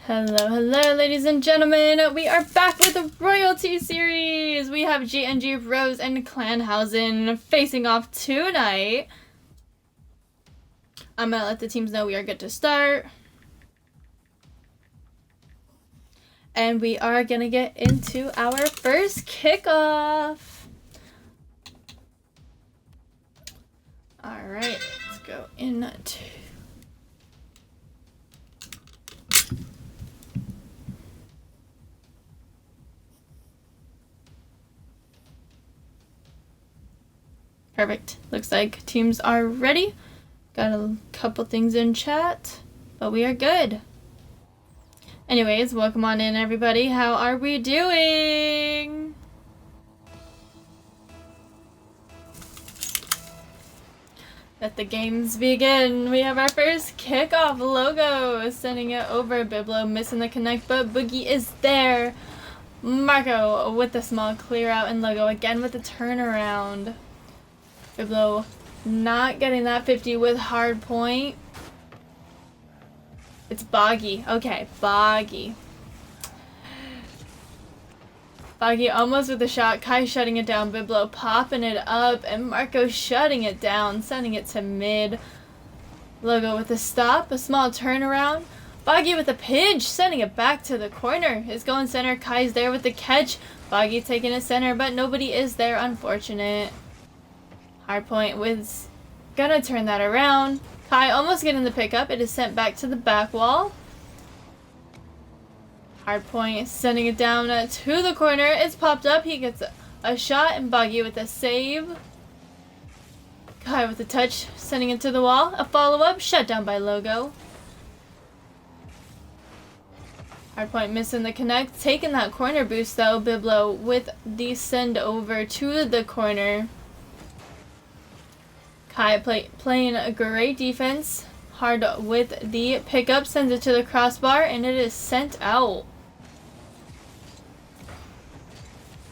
Hello, hello, ladies and gentlemen. We are back with the Royalty Series. We have GNG, Rose, and Clan Housen facing off tonight. I'm gonna let the teams know we are good to start. And we are gonna get into our first kickoff. Alright, let's go into... Perfect. Looks like teams are ready. Got a couple things in chat, but we are good. Anyways, welcome on in, everybody. How are we doing? Let the games begin. We have our first kickoff logo. Sending it over. Biblo missing the connect, but Boogie is there. Marco with the small clear out, and Logo again with the turnaround. Biblo not getting that 50 with hard point. It's Boggy. Okay, Boggy. Boggy almost with the shot. Kai shutting it down. Biblo popping it up. And Marco shutting it down. Sending it to mid. Logo with a stop. A small turnaround. Boggy with a pinch. Sending it back to the corner. Is going center. Kai's there with the catch. Boggy taking it center. But nobody is there. Unfortunate. Hardpoint was gonna turn that around. Kai almost getting the pickup. It is sent back to the back wall. Hardpoint sending it down to the corner. It's popped up. He gets a shot, and Boggy with a save. Kai with a touch, sending it to the wall. A follow-up, shut down by Logo. Hardpoint missing the connect. Taking that corner boost though. Biblo with the send over to the corner. Kai playing a great defense. Hard with the pickup. Sends it to the crossbar, and it is sent out.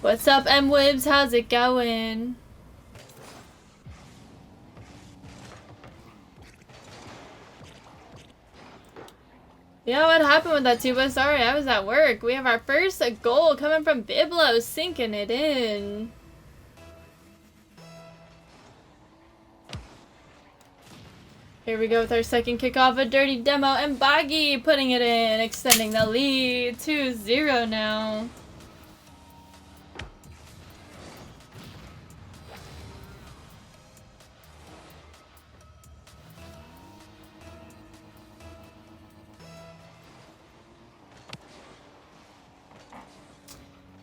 What's up, M-Wibs? How's it going? Yeah, what happened with that tuba? Sorry, I was at work. We have our first goal coming from Biblo, sinking it in. Here we go with our second kickoff, a dirty demo, and Boggy putting it in, extending the lead 2-0 now.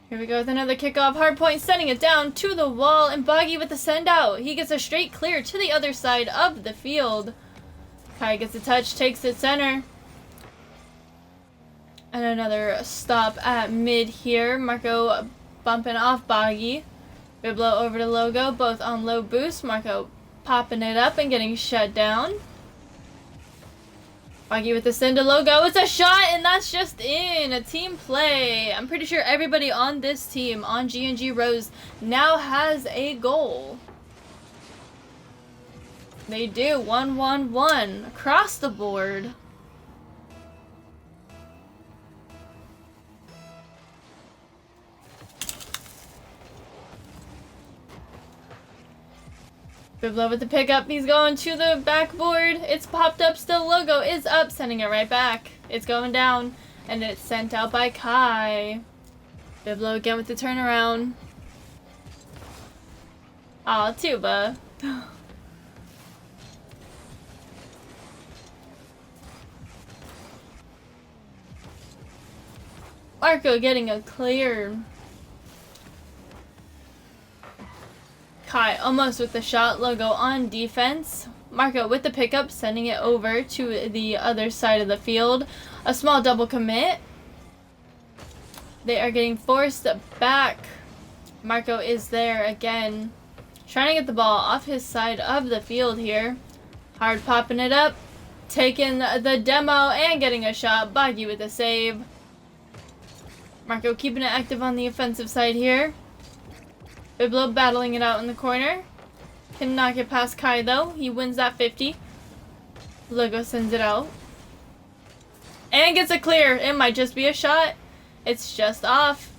Here we go with another kickoff. Hardpoint sending it down to the wall, and Boggy with the send out. He gets a straight clear to the other side of the field. Kai gets a touch, takes it center. And another stop at mid here. Marco bumping off Boggy. Biblo over to Logo, both on low boost. Marco popping it up and getting shut down. Boggy with the send to Logo. It's a shot, and that's just in. A team play. I'm pretty sure everybody on this team, on GNG Rose, now has a goal. They do. 1-1-1 across the board. Biblo with the pickup. He's going to the backboard. It's popped up still. Logo is up, sending it right back. It's going down, and it's sent out by Kai. Biblo again with the turnaround. Aw, tuba. Marco getting a clear. Kai almost with the shot. Logo on defense. Marco with the pickup, sending it over to the other side of the field. A small double commit. They are getting forced back. Marco is there again. Trying to get the ball off his side of the field here. Hard popping it up. Taking the demo and getting a shot. Boggy with a save. Marco keeping it active on the offensive side here. Biblo battling it out in the corner. Can not get past Kai though. He wins that 50. Logo sends it out. And gets a clear. It might just be a shot. It's just off.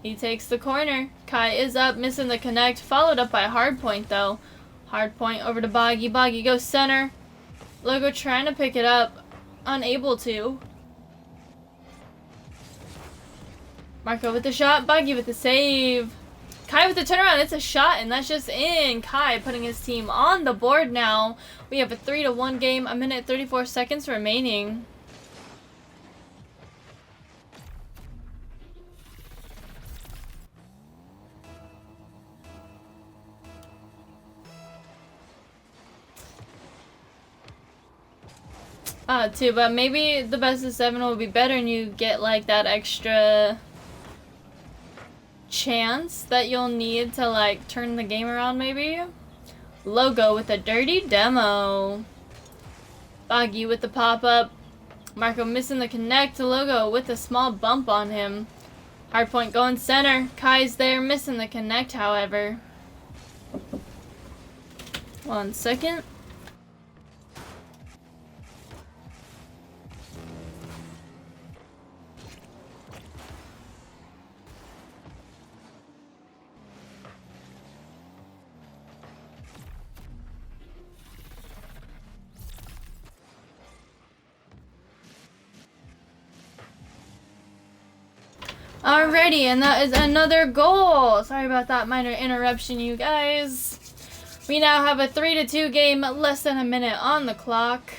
He takes the corner. Kai is up, missing the connect. Followed up by Hardpoint, though. Hardpoint over to Boggy. Boggy goes center. Logo trying to pick it up. Unable to. Marco with the shot. Boggy with the save. Kai with the turnaround. It's a shot, and that's just in. Kai putting his team on the board now. We have a 3-1 game. 1 minute 34 seconds remaining. Too, but maybe the best of 7 will be better and you get like that extra chance that you'll need to like turn the game around maybe. Logo with a dirty demo. Boggy with the pop-up. Marco missing the connect. Logo with a small bump on him. Hardpoint going center. Kai's there, missing the connect, however. 1 second. Alrighty, and that is another goal. Sorry about that minor interruption, you guys. We now have a 3-2 game, less than a minute on the clock.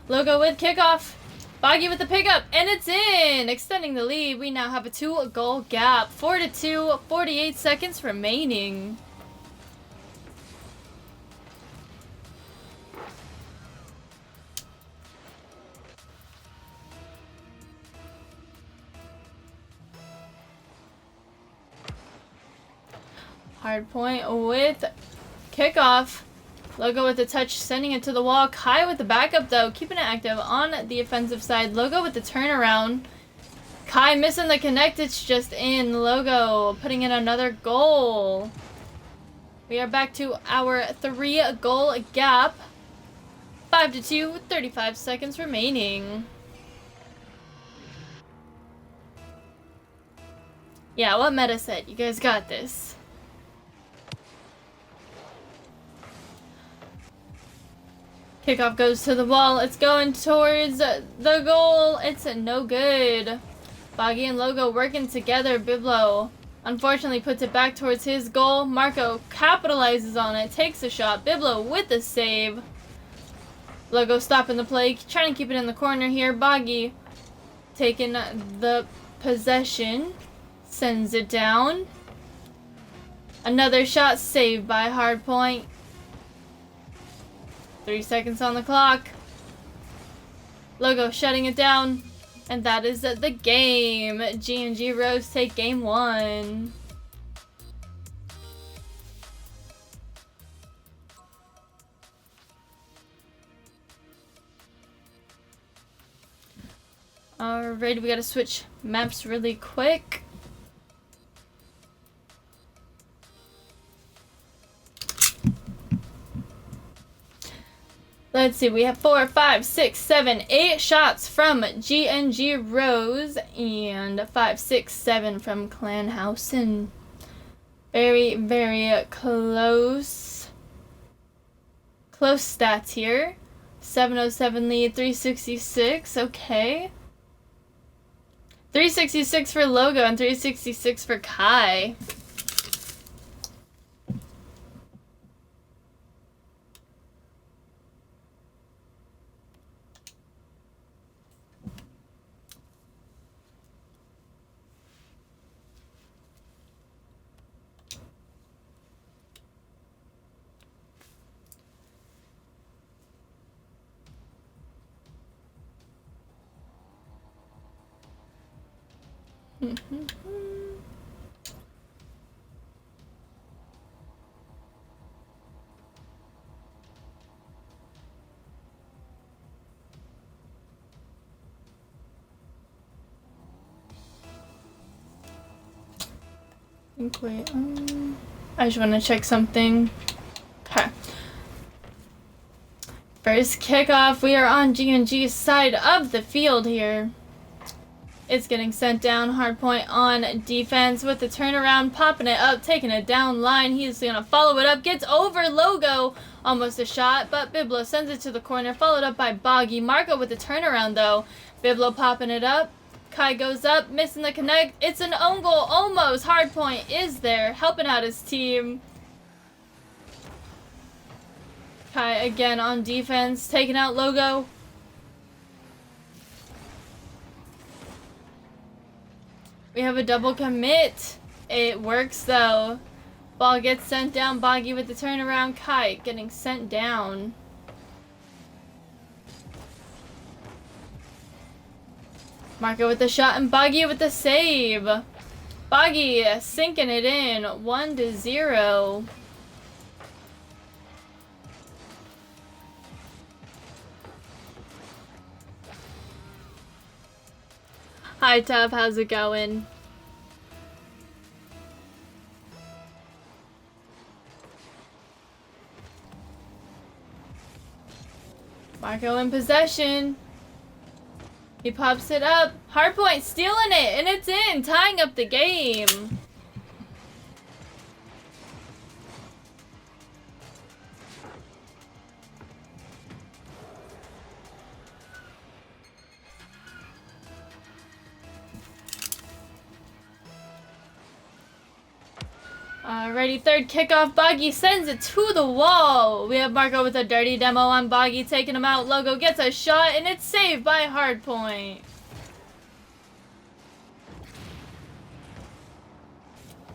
Logo with kickoff. Boggy with the pickup, and it's in! Extending the lead, we now have a 2-goal gap. 4-2, 48 seconds remaining. Hardpoint with kickoff. Logo with the touch, sending it to the wall. Kai with the backup, though, keeping it active on the offensive side. Logo with the turnaround. Kai missing the connect. It's just in. Logo putting in another goal. We are back to our 3-goal gap. 5-2, 35 seconds remaining. Yeah, what Meta said. You guys got this. Kickoff goes to the wall. It's going towards the goal. It's no good. Boggy and Logo working together. Biblo unfortunately puts it back towards his goal. Marco capitalizes on it. Takes a shot. Biblo with the save. Logo stopping the play. Trying to keep it in the corner here. Boggy taking the possession. Sends it down. Another shot saved by Hardpoint. 3 seconds on the clock. Logo shutting it down. And that is the game. GNG Rose take game 1. Alright, we gotta switch maps really quick. Let's see, we have 4, 5, 6, 7, 8 shots from GNG Rose and 5, 6, 7 from Clan Housen. Very, very close. Close stats here. 707 lead, 366, okay. 366 for Logo and 366 for Kai. Wait, I just want to check something. Okay. First kickoff, we are on GNG's side of the field here. It's getting sent down, hard point on defense with the turnaround, popping it up, taking it down line. He's going to follow it up, gets over Logo, almost a shot, but Biblo sends it to the corner, followed up by Boggy. Marco with the turnaround though, Biblo popping it up. Kai goes up, missing the connect. It's an own goal, almost. Hard point is there, helping out his team. Kai again on defense, taking out Logo. We have a double commit. It works though. Ball gets sent down. Boggy with the turnaround. Kai getting sent down. Marco with the shot and Boggy with the save. Boggy sinking it in 1-0. Hi Tuff, how's it going? Marco in possession. He pops it up. Hardpoint stealing it, and it's in, tying up the game. Alrighty, third kickoff. Boggy sends it to the wall. We have Marco with a dirty demo on Boggy, taking him out. Logo gets a shot, and it's saved by Hardpoint.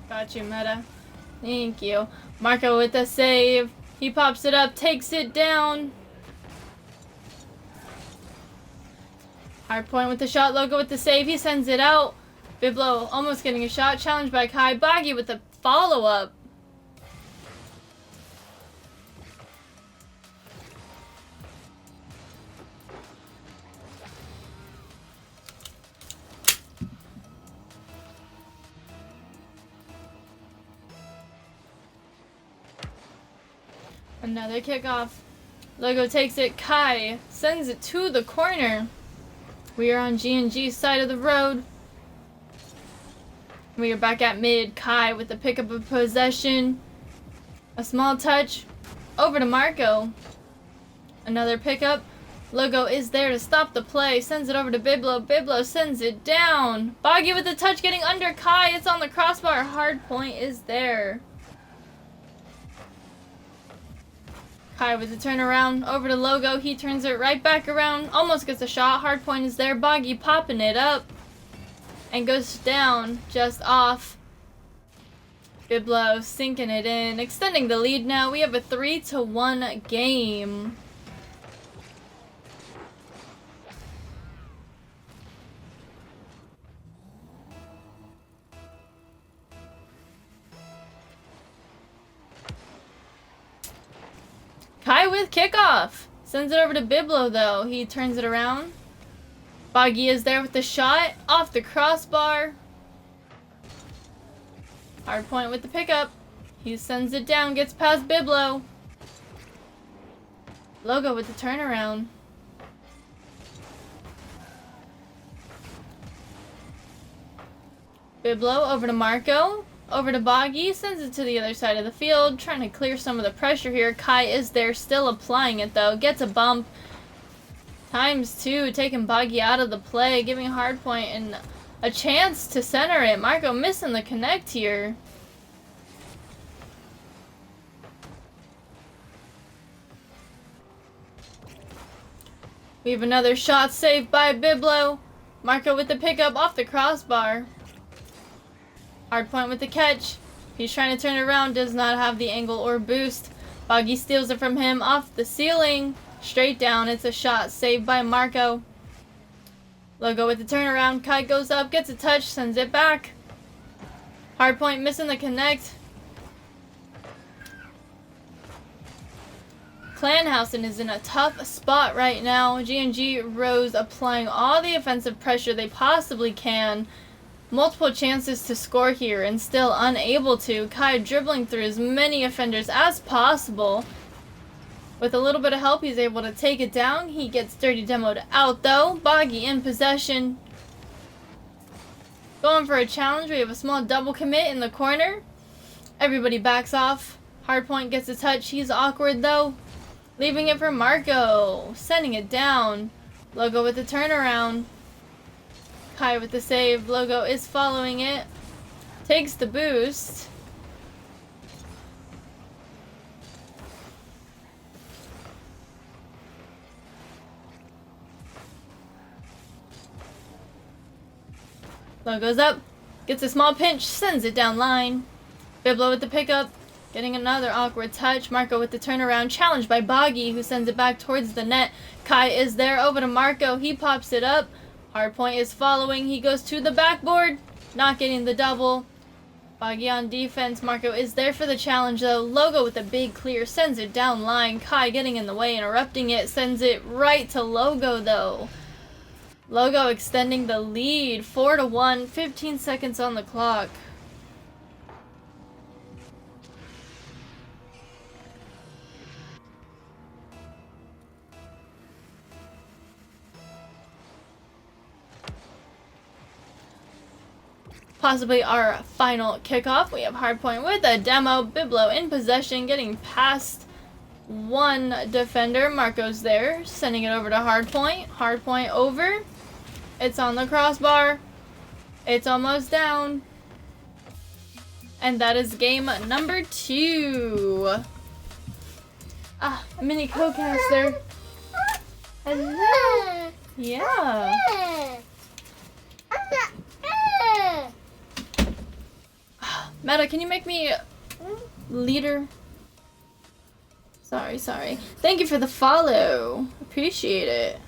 Got you, Meta. Thank you. Marco with the save. He pops it up, takes it down. Hardpoint with the shot. Logo with the save. He sends it out. Biblo almost getting a shot. Challenged by Kai. Boggy with the follow-up. Another kickoff. Logo takes it. Kai sends it to the corner. We are on GNG's side of the road. We are back at mid. Kai with the pickup of possession. A small touch. Over to Marco. Another pickup. Logo is there to stop the play. Sends it over to Biblo. Biblo sends it down. Boggy with the touch getting under Kai. It's on the crossbar. Hard point is there. Kai with the turnaround. Over to Logo. He turns it right back around. Almost gets a shot. Hard point is there. Boggy popping it up. And goes down, just off. Biblo sinking it in, extending the lead now. We have a 3-1 game. Kai with kickoff. Sends it over to Biblo though. He turns it around. Boggy is there with the shot off the crossbar. Hard point with the pickup. He sends it down, gets past Biblo. Logo with the turnaround. Biblo over to Marco. Over to Boggy. Sends it to the other side of the field. Trying to clear some of the pressure here. Kai is there, still applying it though. Gets a bump. ×2, taking Boggy out of the play, giving Hardpoint and a chance to center it. Marco missing the connect here. We have another shot saved by Biblo. Marco with the pickup off the crossbar. Hardpoint with the catch. He's trying to turn it around, does not have the angle or boost. Boggy steals it from him off the ceiling. Straight down, it's a shot saved by Marco. Logo with the turnaround. Kai goes up, gets a touch, sends it back. Hardpoint missing the connect. Housen is in a tough spot right now. GNG Rose applying all the offensive pressure they possibly can. Multiple chances to score here and still unable to. Kai dribbling through as many offenders as possible. With a little bit of help, he's able to take it down. He gets Dirty Demoed out, though. Boggy in possession. Going for a challenge. We have a small double commit in the corner. Everybody backs off. Hardpoint gets a touch. He's awkward, though. Leaving it for Marco. Sending it down. Logo with the turnaround. Kai with the save. Logo is following it. Takes the boost. Logo's up. Gets a small pinch. Sends it down line. Biblo with the pickup. Getting another awkward touch. Marco with the turnaround. Challenged by Boggy, who sends it back towards the net. Kai is there. Over to Marco. He pops it up. Hardpoint is following. He goes to the backboard. Not getting the double. Boggy on defense. Marco is there for the challenge, though. Logo with a big clear. Sends it down line. Kai getting in the way, interrupting it. Sends it right to Logo, though. Logo extending the lead. 4-1. 15 seconds on the clock. Possibly our final kickoff. We have Hardpoint with a demo. Biblo in possession, getting past one defender. Marco's there, sending it over to Hardpoint. Hardpoint over. It's on the crossbar. It's almost down. And that is game number 2. Ah, a mini co-caster. Hello. Yeah. Meta, can you make me leader? Sorry. Thank you for the follow. Appreciate it.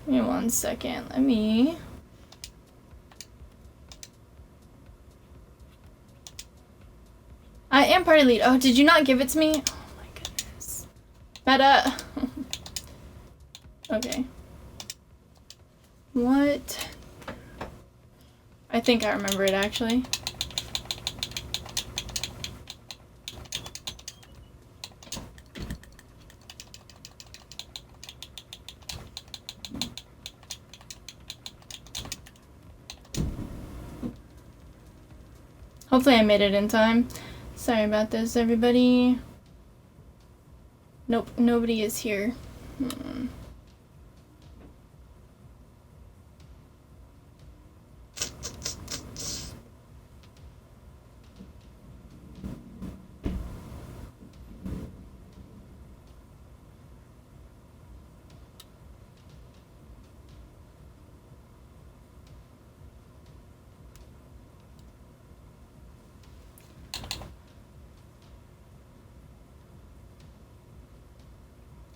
Give me 1 second. Let me... I am party lead. Oh, did you not give it to me? Oh my goodness. Meta. Okay. What? I think I remember it actually. Hopefully I made it in time. Sorry about this, everybody. Nope, nobody is here.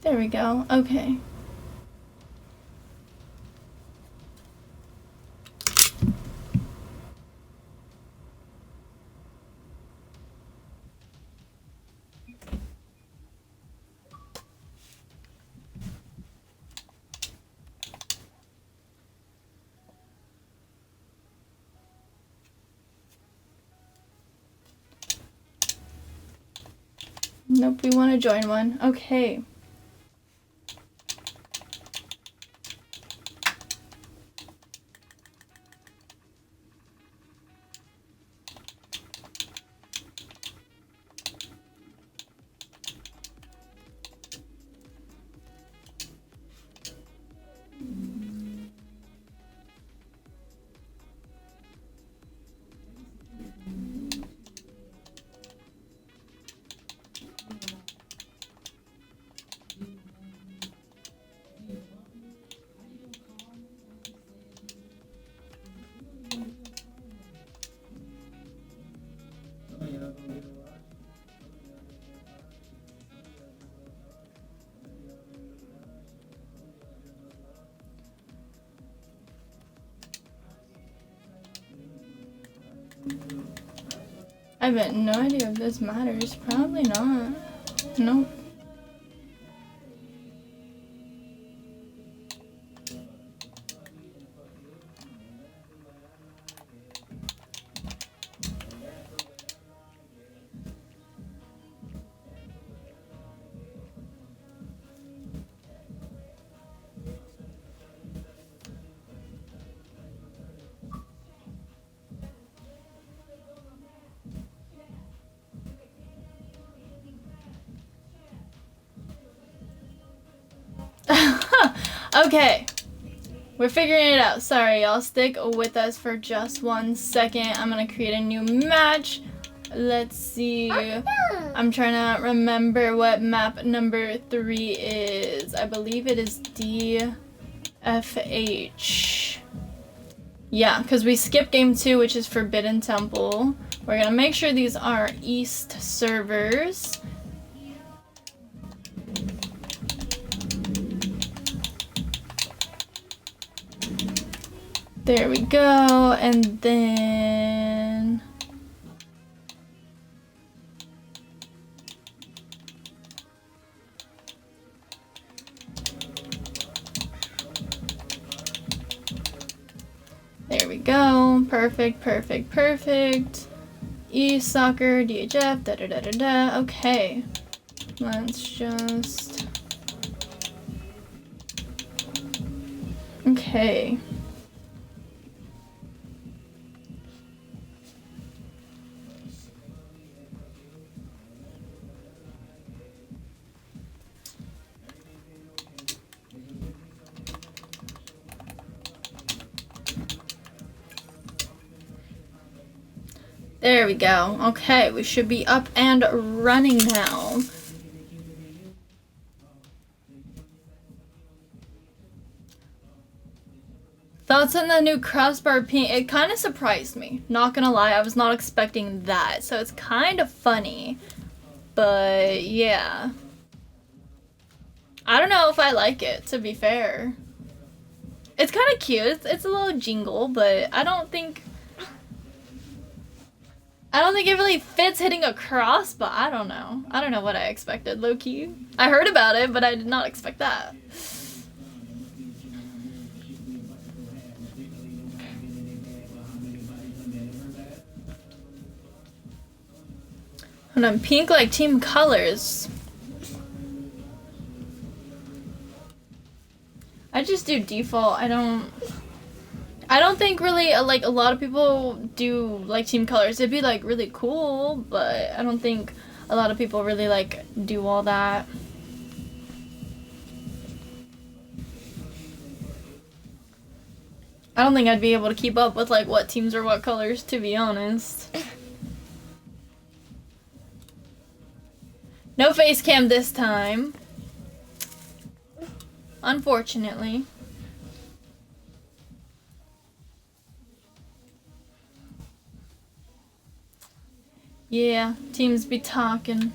There we go. Okay. Nope, we want to join one. Okay. I have no idea if this matters. Probably not. Nope. Okay. We're figuring it out. Sorry, y'all. Stick with us for just 1 second. I'm gonna create a new match. Let's see. I'm trying to remember what map number 3 is. I believe it is DFH. Yeah, because we skipped game 2, which is Forbidden Temple. We're gonna make sure these are East servers. There we go, and then there we go. Perfect, perfect, perfect. E-soccer, DHF, da da da da da. Okay. Let's just. Okay. There we go. Okay, we should be up and running now. Thoughts on the new crossbar paint? It kind of surprised me. Not gonna lie, I was not expecting that. So it's kind of funny. But yeah. I don't know if I like it, to be fair. It's kind of cute. It's a little jingle, but I don't think it really fits hitting a crossbar. I don't know. I don't know what I expected, low-key. I heard about it, but I did not expect that. And I'm pink like team colors. I just do default. I don't think really like a lot of people do like team colors. It'd be like really cool, but I don't think a lot of people really like do all that. I don't think I'd be able to keep up with like what teams are what colors, to be honest. No face cam this time. Unfortunately. Yeah, teams be talking.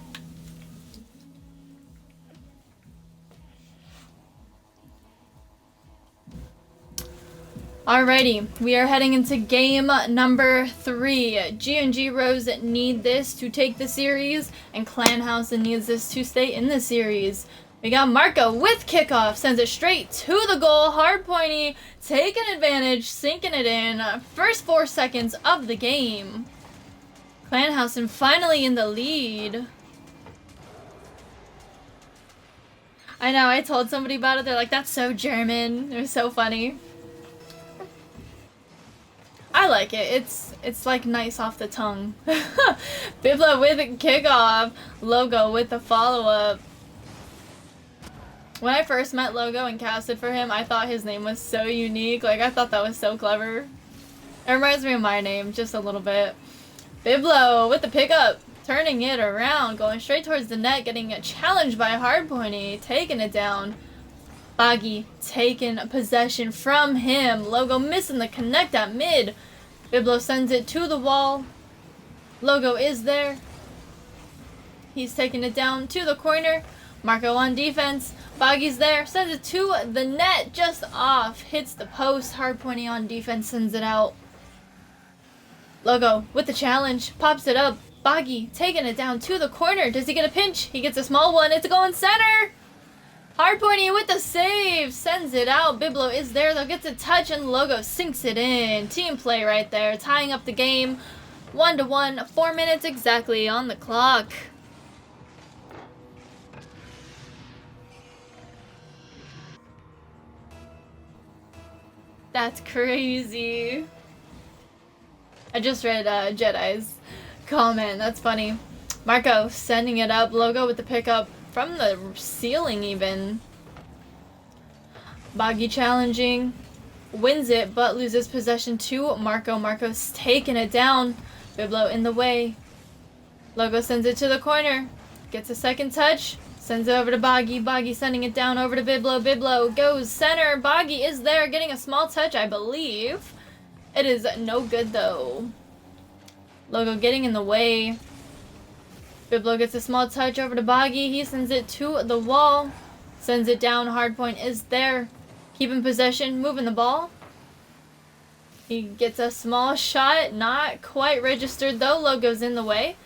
Alrighty, we are heading into game number 3. GNG Rose need this to take the series, and Clan Housen needs this to stay in the series. We got Marco with kickoff, sends it straight to the goal. Hard pointy, taking advantage, sinking it in. First 4 seconds of the game. Clan Housen finally in the lead. I know, I told somebody about it. They're like, that's so German. It was so funny. I like it. It's like nice off the tongue. Bibla with a kickoff. Logo with the follow-up. When I first met Logo and casted for him, I thought his name was so unique. Like, I thought that was so clever. It reminds me of my name, just a little bit. Biblo with the pickup. Turning it around. Going straight towards the net. Getting challenged by Hard Pointy. Taking it down. Baggy taking possession from him. Logo missing the connect at mid. Biblo sends it to the wall. Logo is there. He's taking it down to the corner. Marco on defense. Baggy's there. Sends it to the net. Just off. Hits the post. Hard Pointy on defense. Sends it out. Logo with the challenge. Pops it up. Baggy taking it down to the corner. Does he get a pinch? He gets a small one. It's going center. Hard Pointy with the save. Sends it out. Biblo is there though. Gets a touch and Logo sinks it in. Team play right there. Tying up the game. 1-1. 4 minutes exactly on the clock. That's crazy. I just read Jedi's comment. That's funny. Marco sending it up. Logo with the pickup from the ceiling even. Boggy challenging. Wins it, but loses possession to Marco. Marco's taking it down. Biblo in the way. Logo sends it to the corner. Gets a second touch. Sends it over to Boggy. Boggy sending it down over to Biblo. Biblo goes center. Boggy is there, getting a small touch, I believe. It is no good, though. Logo getting in the way. Biblo gets a small touch over to Boggy. He sends it to the wall. Sends it down. Hardpoint is there. Keeping possession. Moving the ball. He gets a small shot. Not quite registered, though. Logo's in the way.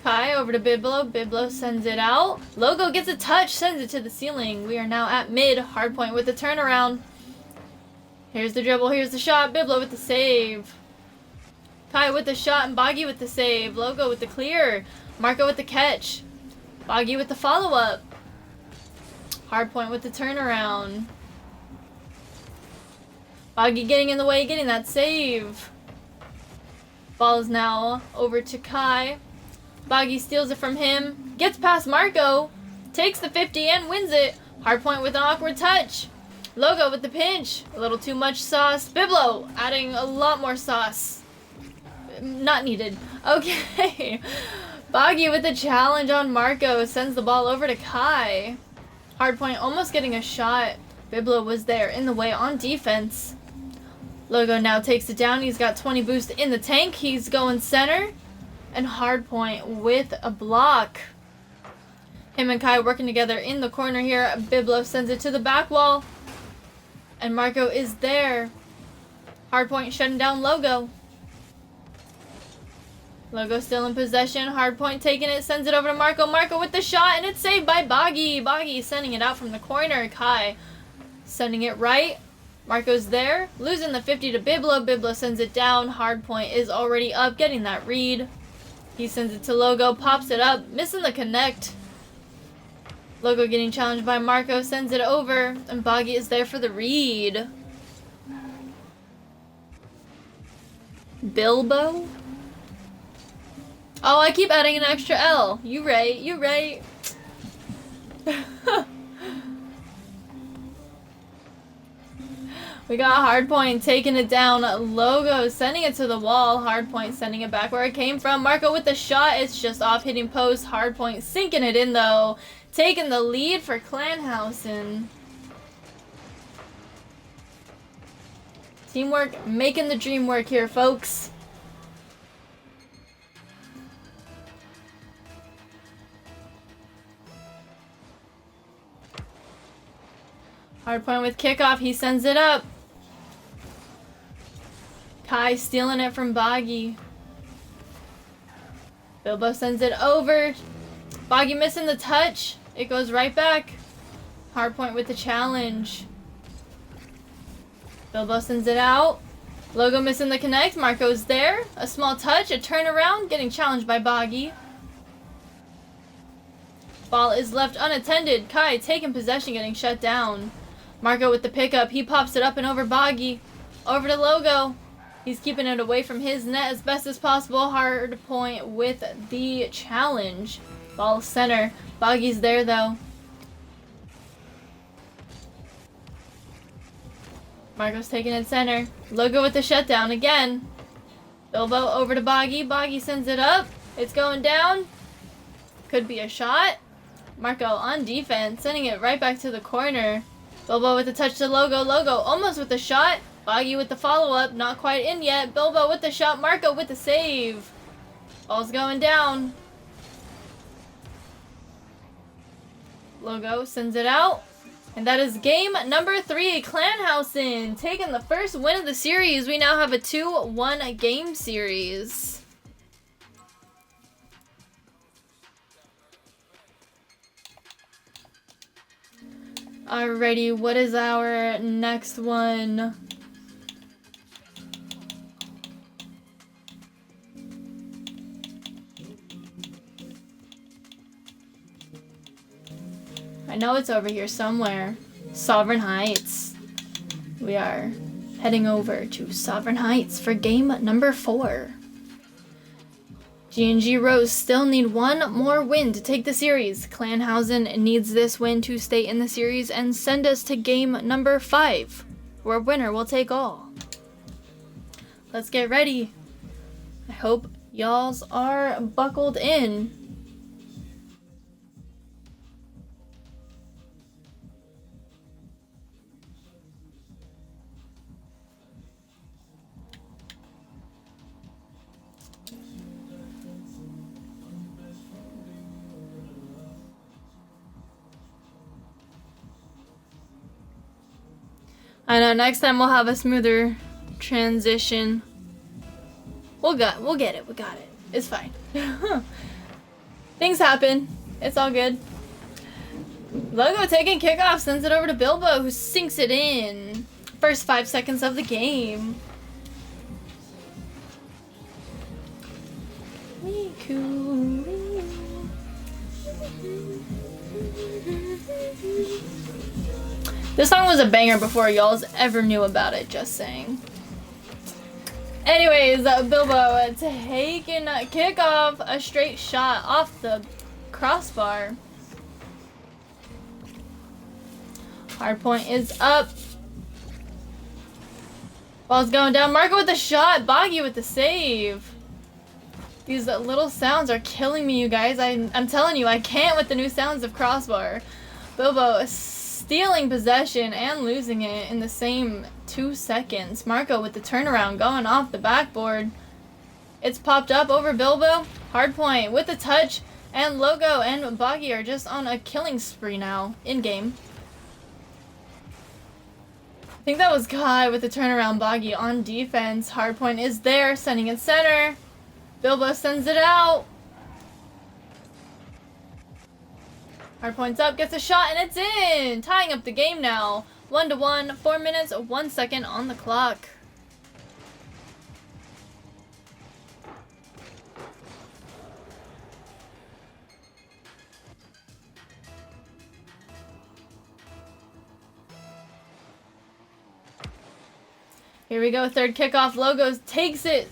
Kai over to Biblo. Biblo sends it out. Logo gets a touch, sends it to the ceiling. We are now at mid. Hardpoint with the turnaround. Here's the dribble. Here's the shot. Biblo with the save. Kai with the shot and Boggy with the save. Logo with the clear. Marco with the catch. Boggy with the follow-up. Hardpoint with the turnaround. Boggy getting in the way, getting that save. Ball is now over to Kai. Boggy steals it from him, gets past Marco, takes the 50 and wins it. Hardpoint with an awkward touch. Logo with the pinch. A little too much sauce. Biblo adding a lot more sauce. Not needed. Okay. Boggy with the challenge on Marco. Sends the ball over to Kai. Hardpoint almost getting a shot. Biblo was there in the way on defense. Logo now takes it down. He's got 20 boost in the tank. He's going center. And Hardpoint with a block. Him and Kai working together in the corner here. Biblo sends it to the back wall. And Marco is there. Hardpoint shutting down Logo. Logo still in possession. Hardpoint taking it. Sends it over to Marco. Marco with the shot. And it's saved by Boggy. Boggy sending it out from the corner. Kai sending it right. Marco's there. Losing the 50 to Biblo. Biblo sends it down. Hardpoint is already up. Getting that read. He sends it to Logo, pops it up, missing the connect. Logo getting challenged by Marco, sends it over, and Boggy is there for the read. Bilbo? Oh, I keep adding an extra L. You right, you right. We got Hardpoint taking it down. Logo sending it to the wall. Hardpoint sending it back where it came from. Marco with the shot. It's just off hitting post. Hardpoint sinking it in though. Taking the lead for Housen. Teamwork making the dream work here, folks. Hardpoint with kickoff. He sends it up. Kai stealing it from Boggy. Bilbo sends it over. Boggy missing the touch. It goes right back. Hardpoint with the challenge. Bilbo sends it out. Logo missing the connect. Marco's there. A small touch. A turnaround. Getting challenged by Boggy. Ball is left unattended. Kai taking possession, getting shut down. Marco with the pickup. He pops it up and over Boggy. Over to Logo. He's keeping it away from his net as best as possible. Hardpoint with the challenge. Ball center. Boggy's there though. Marco's taking it center. Logo with the shutdown again. Bilbo over to Boggy. Boggy sends it up. It's going down. Could be a shot. Marco on defense, sending it right back to the corner. Bilbo with the touch to Logo. Logo almost with the shot. Boggy with the follow-up. Not quite in yet. Bilbo with the shot. Marco with the save. Ball's going down. Logo sends it out. And that is game number 3. Housen taking the first win of the series. We now have a 2-1 game series. Alrighty, what is our next one? I know it's over here somewhere. Sovereign Heights. We are heading over to Sovereign Heights for game number 4. GNG Rose still need one more win to take the series. Clan Housen needs this win to stay in the series and send us to game number 5, where winner will take all. Let's get ready. I hope y'alls are buckled in. I know, next time we'll have a smoother transition. We'll get it. We got it. It's fine. Things happen. It's all good. Logo taking kickoff, sends it over to Bilbo, who sinks it in. First 5 seconds of the game. This song was a banger before y'all ever knew about it, just saying. Anyways, Bilbo taking kickoff, a straight shot off the crossbar. Hardpoint is up. Ball's going down. Marco with the shot. Boggy with the save. These little sounds are killing me, you guys. I'm telling you, I can't with the new sounds of crossbar. Bilbo is stealing possession and losing it in the same 2 seconds. Marco with the turnaround going off the backboard. It's popped up over Bilbo. Hardpoint with the touch, and Logo and Boggy are just on a killing spree now in game. I think that was Kai with the turnaround. Boggy on defense. Hardpoint is there, sending it center. Bilbo sends it out. Hardpoint's up, gets a shot, and it's in! Tying up the game now. 1-1, 4 minutes, 1 second on the clock. Here we go, third kickoff. Logos takes it,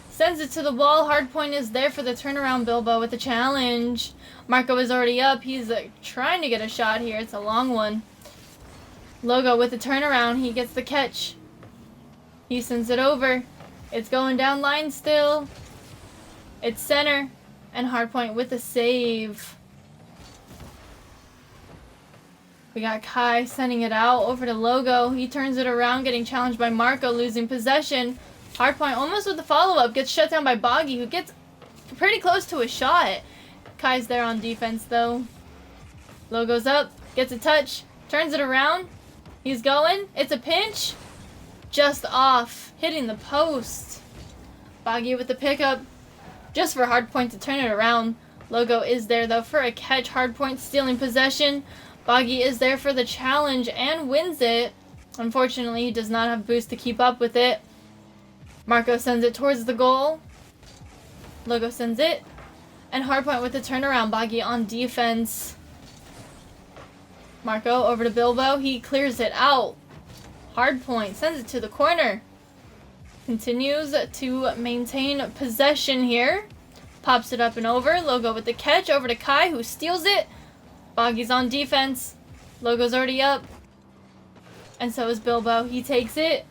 sends it to the wall. Hardpoint is there for the turnaround. Bilbo with the challenge. Marco is already up. He's trying to get a shot here. It's a long one. Logo with the turnaround. He gets the catch. He sends it over. It's going down line still. It's center. And Hardpoint with the save. We got Kai sending it out over to Logo. He turns it around, getting challenged by Marco, losing possession. Hardpoint almost with the follow-up. Gets shut down by Boggy, who gets pretty close to a shot. Kai's there on defense, though. Logo's up. Gets a touch. Turns it around. He's going. It's a pinch. Just off. Hitting the post. Boggy with the pickup. Just for Hardpoint to turn it around. Logo is there, though, for a catch. Hardpoint stealing possession. Boggy is there for the challenge and wins it. Unfortunately, he does not have boost to keep up with it. Marco sends it towards the goal. Logo sends it. And Hardpoint with the turnaround. Boggy on defense. Marco over to Bilbo. He clears it out. Hardpoint sends it to the corner. Continues to maintain possession here. Pops it up and over. Logo with the catch. Over to Kai, who steals it. Boggy's on defense. Logo's already up. And so is Bilbo. He takes it.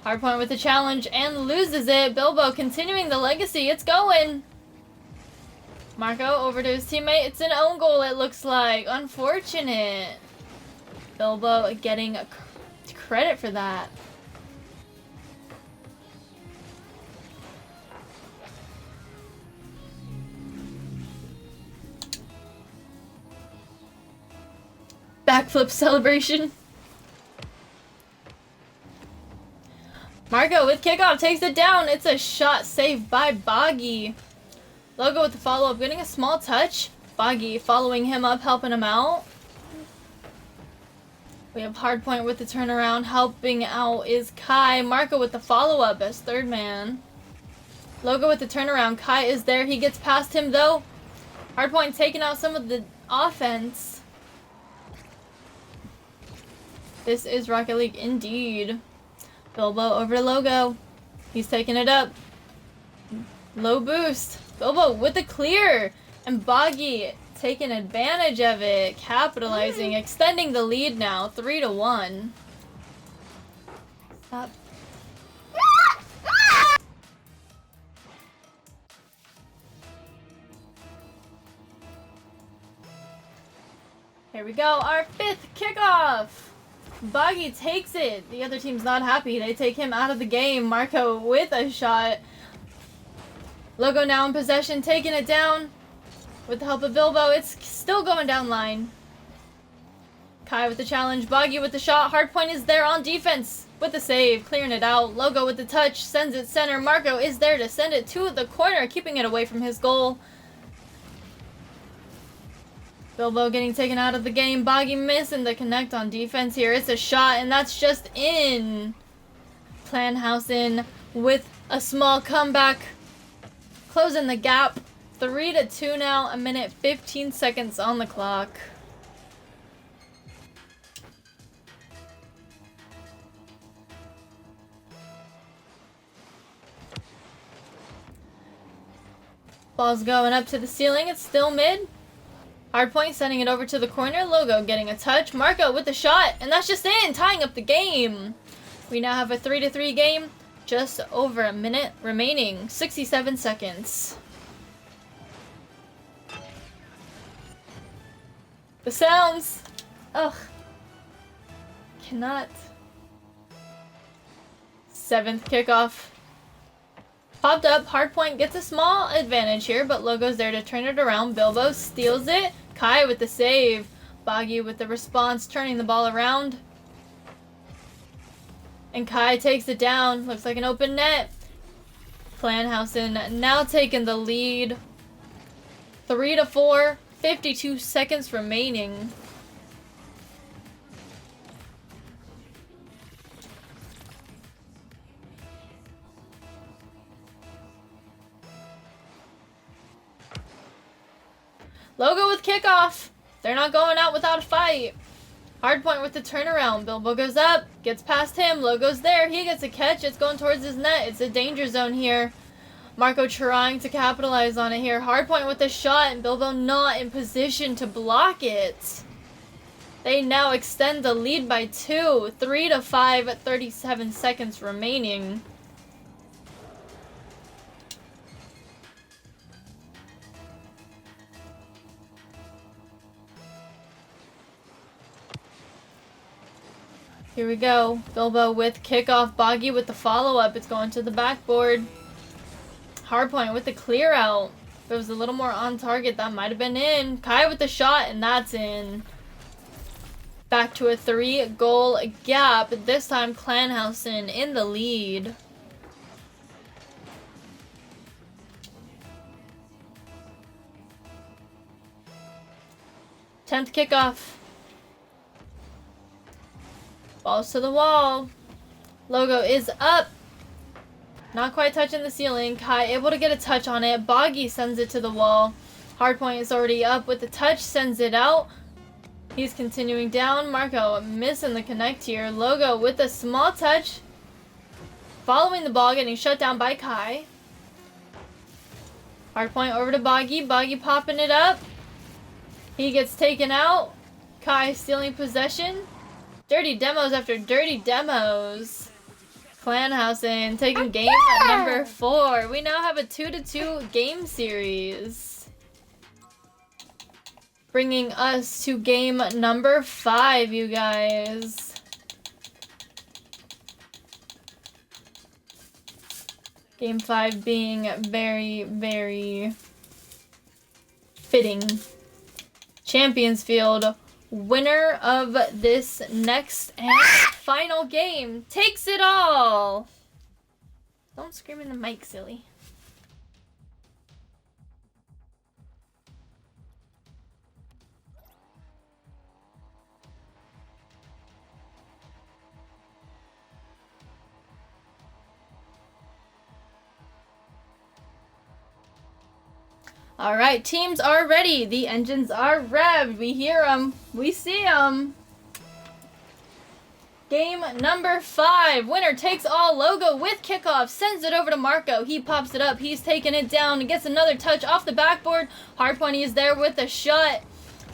Hardpoint with the challenge and loses it. Bilbo continuing the legacy. It's going. Marco over to his teammate. It's an own goal, it looks like. Unfortunate. Bilbo getting credit for that. Backflip celebration. Marco with kickoff takes it down. It's a shot saved by Boggy. Logo with the follow-up, getting a small touch. Boggy following him up, helping him out. We have Hardpoint with the turnaround. Helping out is Kai. Marco with the follow-up as third man. Logo with the turnaround. Kai is there. He gets past him, though. Hardpoint taking out some of the offense. This is Rocket League indeed. Bilbo over to Logo. He's taking it up. Low boost. Bilbo with the clear. And Boggy taking advantage of it. Capitalizing. Extending the lead now. 3-1. Stop. Here we go. Our 5th kickoff. Boggy takes it. The other team's not happy. They take him out of the game. Marco with a shot. Logo now in possession, taking it down. With the help of Bilbo, it's still going down line. Kai with the challenge. Boggy with the shot. Hardpoint is there on defense with the save. Clearing it out. Logo with the touch. Sends it center. Marco is there to send it to the corner. Keeping it away from his goal. Bilbo getting taken out of the game. Boggy missing the connect on defense here. It's a shot, and that's just in. Housen with a small comeback. Closing the gap. 3-2 now. 1:15 seconds on the clock. Ball's going up to the ceiling. It's still mid. Hardpoint sending it over to the corner. Logo getting a touch. Marco with the shot. And that's just in. Tying up the game. We now have a 3-3 game. Just over a minute remaining. 67 seconds. The sounds. Ugh. Cannot. 7th kickoff. Popped up. Hardpoint gets a small advantage here, but Logo's there to turn it around. Bilbo steals it. Kai with the save. Boggy with the response, turning the ball around. And Kai takes it down. Looks like an open net. Housen now taking the lead. 3-4. 52 seconds remaining. Logo with kickoff. They're not going out without a fight. Hardpoint with the turnaround. Bilbo goes up. Gets past him. Logo's there. He gets a catch. It's going towards his net. It's a danger zone here. Marco trying to capitalize on it here. Hardpoint with a shot. And Bilbo not in position to block it. They now extend the lead by 2. 3-5 at 37 seconds remaining. Here we go. Bilbo with kickoff. Boggy with the follow-up. It's going to the backboard. Hardpoint with the clear out. If it was a little more on target, that might have been in. Kai with the shot, and that's in. Back to a 3-goal gap. This time, Housen in the lead. Tenth kickoff. Balls to the wall. Logo is up. Not quite touching the ceiling. Kai able to get a touch on it. Boggy sends it to the wall. Hardpoint is already up with the touch. Sends it out. He's continuing down. Marco missing the connect here. Logo with a small touch. Following the ball. Getting shut down by Kai. Hardpoint over to Boggy. Boggy popping it up. He gets taken out. Kai stealing possession. Dirty demos after dirty demos. Housen taking game number 4. We now have a 2-2 game series. Bringing us to game number 5, you guys. Game 5 being very, very fitting. Champions Field. Winner of this next and final game takes it all. Don't scream in the mic, silly. All right, teams are ready. The engines are revved. We hear them. We see them. Game number 5. Winner takes all. Logo with kickoff. Sends it over to Marco. He pops it up. He's taking it down. Gets another touch off the backboard. Hardpoint is there with a shot.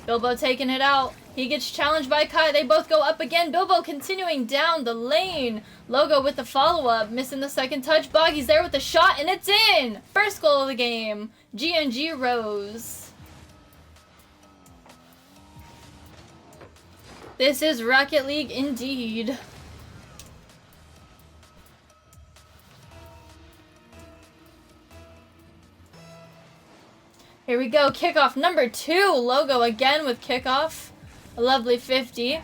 Bilbo taking it out. He gets challenged by Kai. They both go up again. Bilbo continuing down the lane. Logo with the follow-up. Missing the second touch. Boggy's there with the shot, and it's in! First goal of the game. GNG Rose. This is Rocket League indeed. Here we go. Kickoff number 2. Logo again with kickoff. A lovely 50.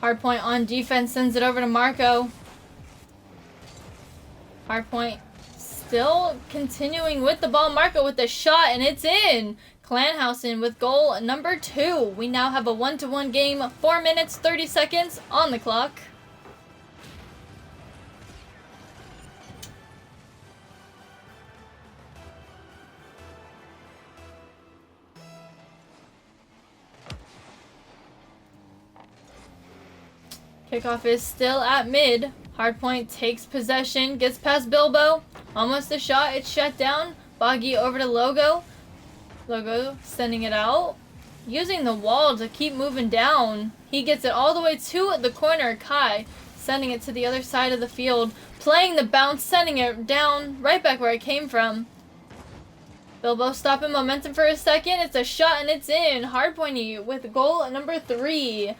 Hardpoint on defense. Sends it over to Marco. Hardpoint still continuing with the ball. Marco with the shot, and it's in. Housen with goal number 2. We now have a 1-1 game. 4 minutes, 30 seconds on the clock. Kickoff is still at mid. Hardpoint takes possession, gets past Bilbo. Almost a shot, it's shut down. Boggy over to Logo. Logo sending it out. Using the wall to keep moving down. He gets it all the way to the corner. Kai sending it to the other side of the field. Playing the bounce, sending it down right back where it came from. Bilbo stopping momentum for a second. It's a shot and it's in. Hardpointy with goal number 3.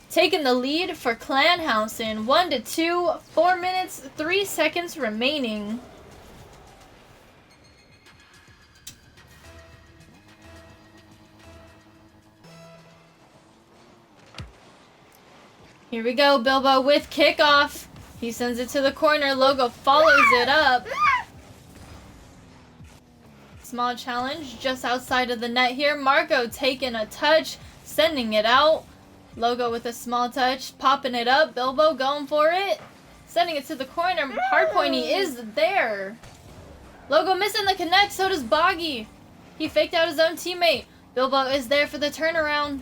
Taking the lead for Housen. 1-2. 4 minutes, 3 seconds remaining. Here we go. Bilbo with kickoff. He sends it to the corner. Logo follows it up. Small challenge just outside of the net here. Marco taking a touch, sending it out. Logo with a small touch, popping it up. Bilbo going for it. Sending it to the corner. Hardpointy is there. Logo missing the connect, so does Boggy. He faked out his own teammate. Bilbo is there for the turnaround.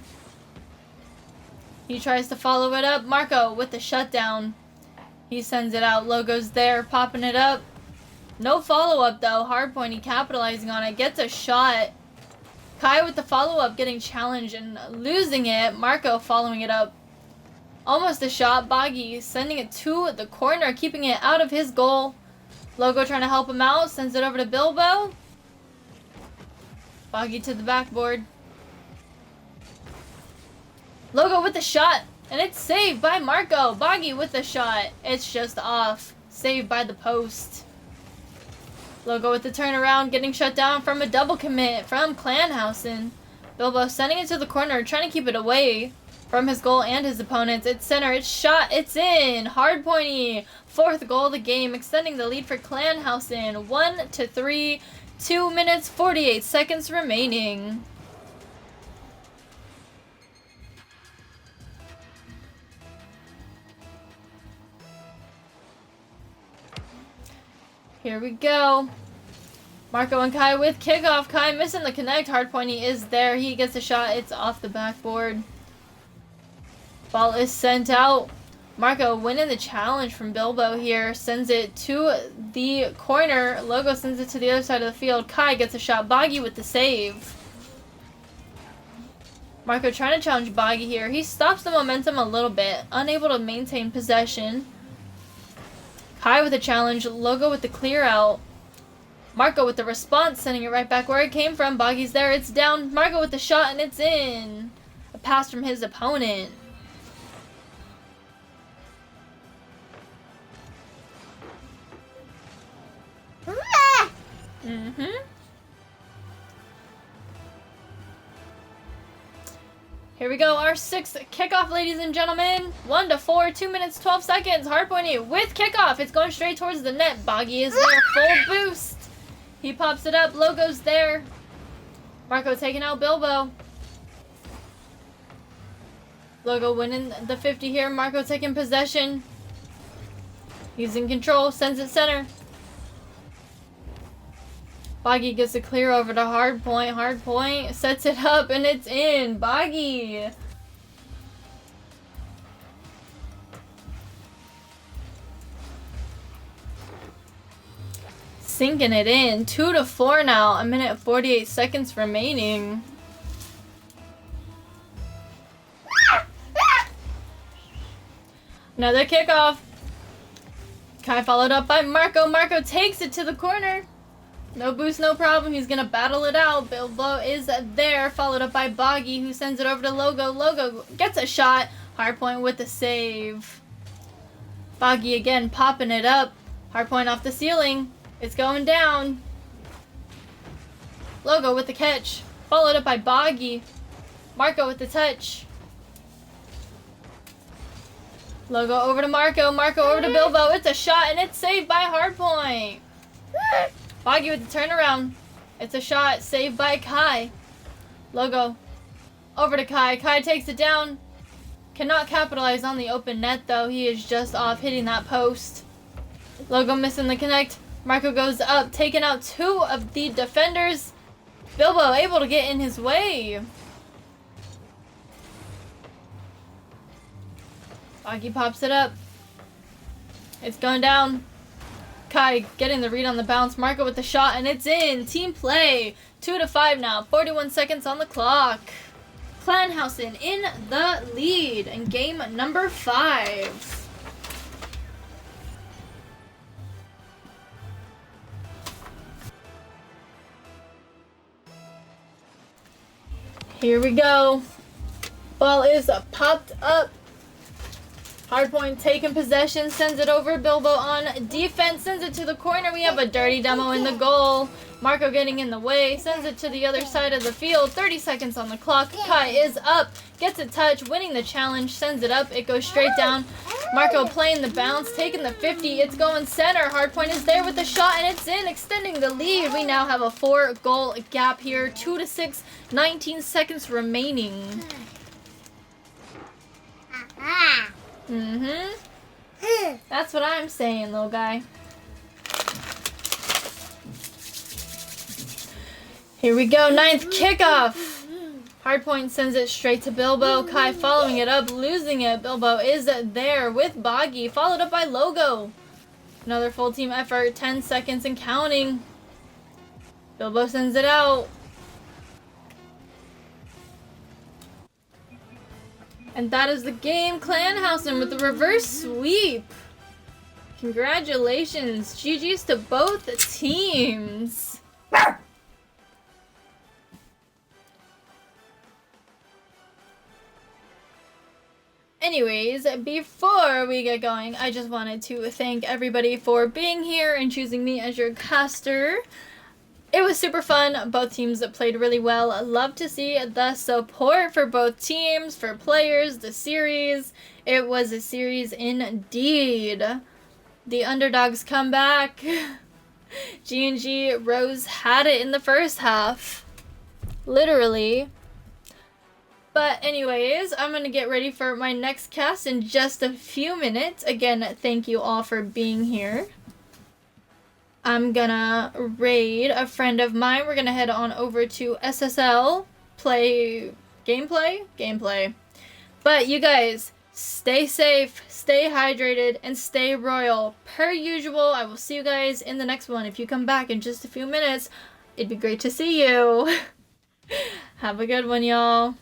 He tries to follow it up. Marco with the shutdown. He sends it out. Logo's there, popping it up. No follow-up though. Hardpointy capitalizing on it. Gets a shot. Kai with the follow-up, getting challenged and losing it. Marco following it up. Almost a shot. Boggy sending it to the corner, keeping it out of his goal. Logo trying to help him out. Sends it over to Bilbo. Boggy to the backboard. Logo with the shot. And it's saved by Marco. Boggy with the shot. It's just off. Saved by the post. Logo with the turnaround, getting shut down from a double commit from Housen. Bilbo sending it to the corner, trying to keep it away from his goal and his opponents. It's center, it's shot, it's in. Hardpointy, 4th goal of the game, extending the lead for Housen. 1-3, 2 minutes, 48 seconds remaining. Here we go. Marco and Kai with kickoff. Kai missing the connect. Hardpointy is there. He gets a shot. It's off the backboard. Ball is sent out. Marco winning the challenge from Bilbo here. Sends it to the corner. Logo sends it to the other side of the field. Kai gets a shot. Boggy with the save. Marco trying to challenge Boggy here. He stops the momentum a little bit. Unable to maintain possession. Kai with a challenge. Logo with the clear out. Marco with the response, sending it right back where it came from. Boggy's there. It's down. Marco with the shot, and it's in. A pass from his opponent. Here we go, our 6th kickoff, ladies and gentlemen. 1-4, 2 minutes, 12 seconds. Hardpointy with kickoff. It's going straight towards the net. Boggy is there, full boost. He pops it up. Logo's there. Marco taking out Bilbo. Logo winning the 50 here. Marco taking possession. He's in control. Sends it center. Boggy gets a clear over to Hardpoint. Hardpoint sets it up and it's in. Boggy. sinking it in. 2-4 now. 1 minute 48 seconds remaining. Another kickoff. Kai followed up by Marco. Marco takes it to the corner. No boost, no problem. He's going to battle it out. Bilbo is there, followed up by Boggy, who sends it over to Logo. Logo gets a shot. Hardpoint with the save. Boggy again popping it up. Hardpoint off the ceiling. It's going down. Logo with the catch. Followed up by Boggy. Marco with the touch. Logo over to Marco. Marco over to Bilbo. It's a shot and it's saved by Hardpoint. Boggy with the turnaround. It's a shot saved by Kai. Logo over to Kai. Kai takes it down. Cannot capitalize on the open net though. He is just off hitting that post. Logo missing the connect. Marco goes up, taking out 2 of the defenders. Bilbo able to get in his way. Boggy pops it up. It's going down. Kai getting the read on the bounce. Marco with the shot, and it's in. Team play. 2-5 now. 41 seconds on the clock. Clan Housen in the lead in game number 5. Here we go. Ball is popped up. Hardpoint taking possession, sends it over. Bilbo on defense, sends it to the corner. We have a dirty demo in the goal. Marco getting in the way, sends it to the other side of the field. 30 seconds on the clock. Kai is up, gets a touch, winning the challenge, sends it up. It goes straight down. Marco playing the bounce, taking the 50. It's going center. Hardpoint is there with the shot, and it's in, extending the lead. We now have a 4-goal gap here. 2-6, 19 seconds remaining. That's what I'm saying, little guy. Here we go, 9th kickoff. Hardpoint sends it straight to Bilbo. Kai following it up, losing it. Bilbo is there with Boggy, followed up by Logo. Another full team effort, 10 seconds and counting. Bilbo sends it out. And that is the game. Clan Housen with the reverse sweep. Congratulations. GG's to both teams. Anyways, before we get going, I just wanted to thank everybody for being here and choosing me as your caster. It was super fun. Both teams played really well. Love to see the support for both teams, for players, the series. It was a series indeed. The underdogs come back. GNG Rose had it in the first half. Literally. But anyways, I'm going to get ready for my next cast in just a few minutes. Again, thank you all for being here. I'm gonna raid a friend of mine. We're gonna head on over to SSL, play gameplay. But you guys, stay safe, stay hydrated, and stay royal. Per usual, I will see you guys in the next one. If you come back in just a few minutes, it'd be great to see you. Have a good one, y'all.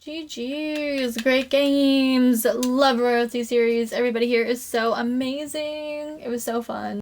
GG's, great games, love Royalty series. Everybody here is so amazing. It was so fun.